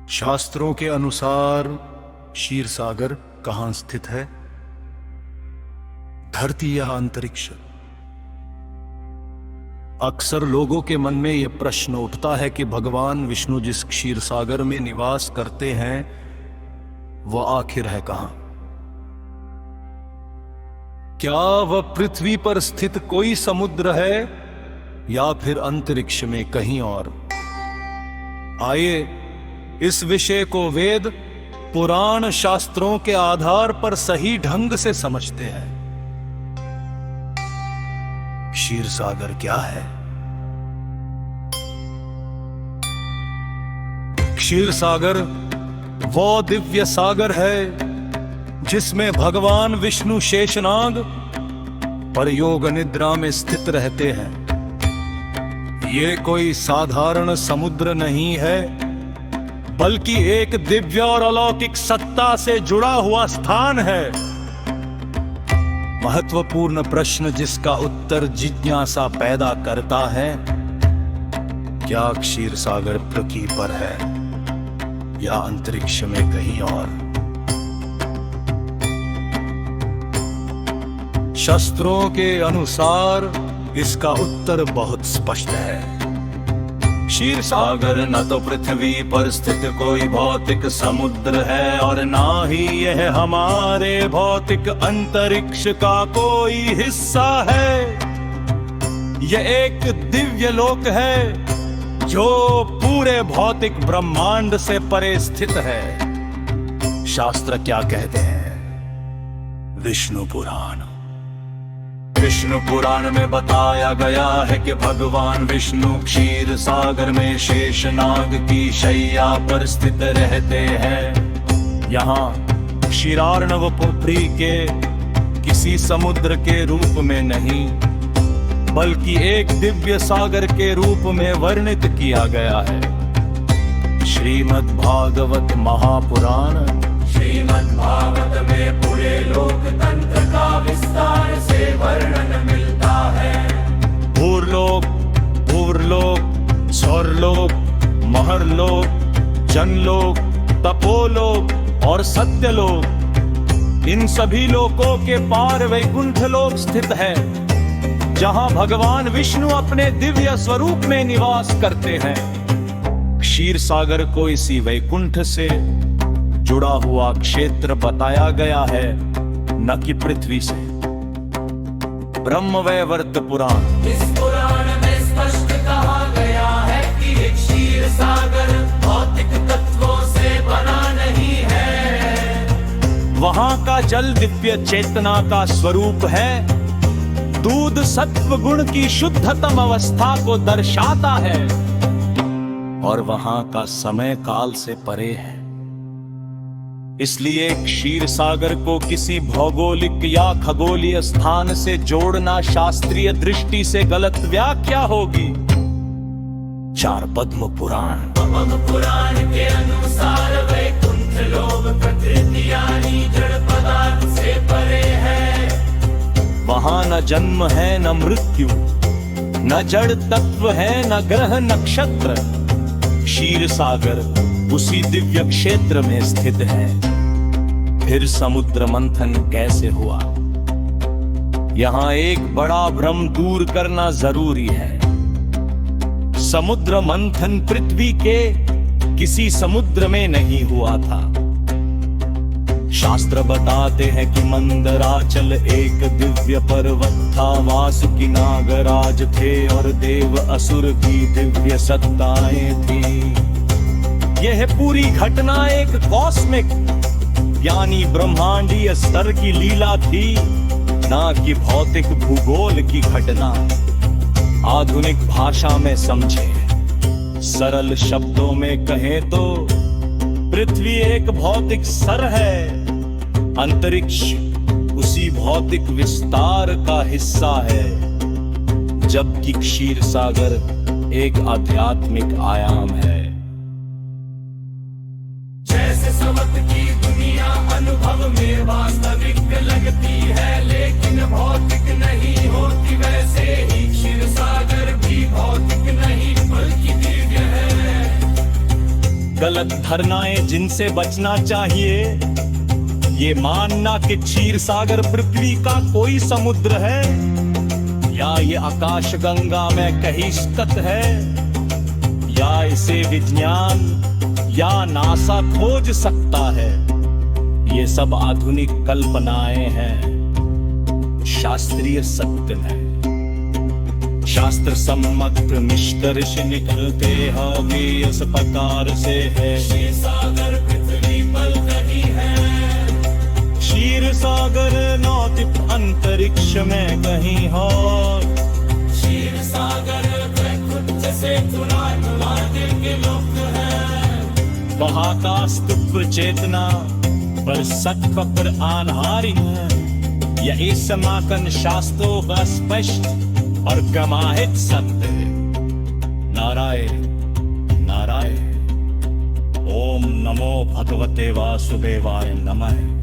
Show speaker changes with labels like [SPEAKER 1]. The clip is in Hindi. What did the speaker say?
[SPEAKER 1] शास्त्रों के अनुसार क्षीर सागर कहां स्थित है? धरती या अंतरिक्ष? अक्सर लोगों के मन में यह प्रश्न उठता है कि भगवान विष्णु जिस क्षीर सागर में निवास करते हैं वह आखिर है कहां? क्या वह पृथ्वी पर स्थित कोई समुद्र है या फिर अंतरिक्ष में कहीं और? आइए इस विषय को वेद पुराण शास्त्रों के आधार पर सही ढंग से समझते हैं। क्षीर सागर क्या है? क्षीर सागर वो दिव्य सागर है जिसमें भगवान विष्णु शेषनाग पर योग निद्रा में स्थित रहते हैं। ये कोई साधारण समुद्र नहीं है, बल्कि एक दिव्य और अलौकिक सत्ता से जुड़ा हुआ स्थान है। महत्वपूर्ण प्रश्न जिसका उत्तर जिज्ञासा पैदा करता है, क्या क्षीर सागर पृथ्वी पर है या अंतरिक्ष में कहीं और? शास्त्रों के अनुसार इसका उत्तर बहुत स्पष्ट है। क्षीर सागर न तो पृथ्वी पर स्थित कोई भौतिक समुद्र है और ना ही यह हमारे भौतिक अंतरिक्ष का कोई हिस्सा है। यह एक दिव्य लोक है जो पूरे भौतिक ब्रह्मांड से परे स्थित है। शास्त्र क्या कहते हैं? विष्णु पुराण में बताया गया है कि भगवान विष्णु क्षीर सागर में शेषनाग की शैया पर स्थित रहते हैं। यहाँ क्षीरार्णव पुरी के किसी समुद्र के रूप में नहीं, बल्कि एक दिव्य सागर के रूप में वर्णित किया गया है। श्रीमद् भागवत महापुराण में पूरे लोक तंत्र का विस्तार से वर्णन मिलता है। भूरलोक, भूवरलोक, स्वर्लोक, महरलोक, जनलोक, तपोलोक और सत्यलोक, इन सभी लोकों के पार वैकुंठ लोक स्थित है, जहां भगवान विष्णु अपने दिव्य स्वरूप में निवास करते हैं। क्षीर सागर को इसी वैकुंठ से जुड़ा हुआ क्षेत्र बताया गया है, न कि पृथ्वी से। ब्रह्मवैवर्त पुराण
[SPEAKER 2] इस पुराण में स्पष्ट कहा गया है कि क्षीर सागर भौतिक तत्वों से बना नहीं है।
[SPEAKER 1] वहां का जल दिव्य चेतना का स्वरूप है। दूध सत्व गुण की शुद्धतम अवस्था को दर्शाता है और वहां का समय काल से परे है। इसलिए क्षीर सागर को किसी भौगोलिक या खगोलीय स्थान से जोड़ना शास्त्रीय दृष्टि से गलत व्याख्या होगी। चार पद्म पुराण
[SPEAKER 2] के अनुसार वैकुंठ लोक प्रकृति यानी जड़ पदार्थ से परे है।
[SPEAKER 1] वहां न जन्म है न मृत्यु, न जड़ तत्व है न ग्रह नक्षत्र। क्षीर सागर उसी दिव्य क्षेत्र में स्थित है। फिर समुद्र मंथन कैसे हुआ? यहाँ एक बड़ा भ्रम दूर करना जरूरी है। समुद्र मंथन पृथ्वी के किसी समुद्र में नहीं हुआ था। शास्त्र बताते हैं कि मंदराचल एक दिव्य पर्वत था। वासुकी नागराज थे और देव असुर की दिव्य सत्ताएं थी। यह पूरी घटना एक कॉस्मिक यानी ब्रह्मांडीय स्तर की लीला थी, ना कि भौतिक भूगोल की घटना। आधुनिक भाषा में समझे, सरल शब्दों में कहें तो पृथ्वी एक भौतिक स्तर है, अंतरिक्ष उसी भौतिक विस्तार का हिस्सा है, जबकि क्षीर सागर एक आध्यात्मिक आयाम है।
[SPEAKER 2] जैसे समझ की दुनिया अनुभव में वास्तविक लगती है, लेकिन भौतिक नहीं होती, वैसे ही क्षीर सागर भी भौतिक नहीं बल्कि दिव्य है।
[SPEAKER 1] गलत धारणाएं जिनसे बचना चाहिए, ये मानना कि क्षीर सागर पृथ्वी का कोई समुद्र है, या ये आकाश गंगा में कहीं स्थित है, या इसे विज्ञान या नासा खोज सकता है, ये सब आधुनिक कल्पनाएं हैं। शास्त्रीय सत्य है, शास्त्र सम्मत निष्कर्ष निकलते हैं वे इस प्रकार से है।
[SPEAKER 2] क्षीर सागर पृथ्वी पर नहीं है,
[SPEAKER 1] क्षीर सागर नौतिक अंतरिक्ष में कहीं हो।
[SPEAKER 2] क्षीर सागर खुद से दिल के मुक्त है।
[SPEAKER 1] वहाँ का अस्तित्व चेतना पर सत्व पर आधारित है। यही समाकन शास्त्रों का स्पष्ट और प्रमाणित सत्य है। नारायण नारायण। ओम नमो भगवते वासुदेवाय नमः।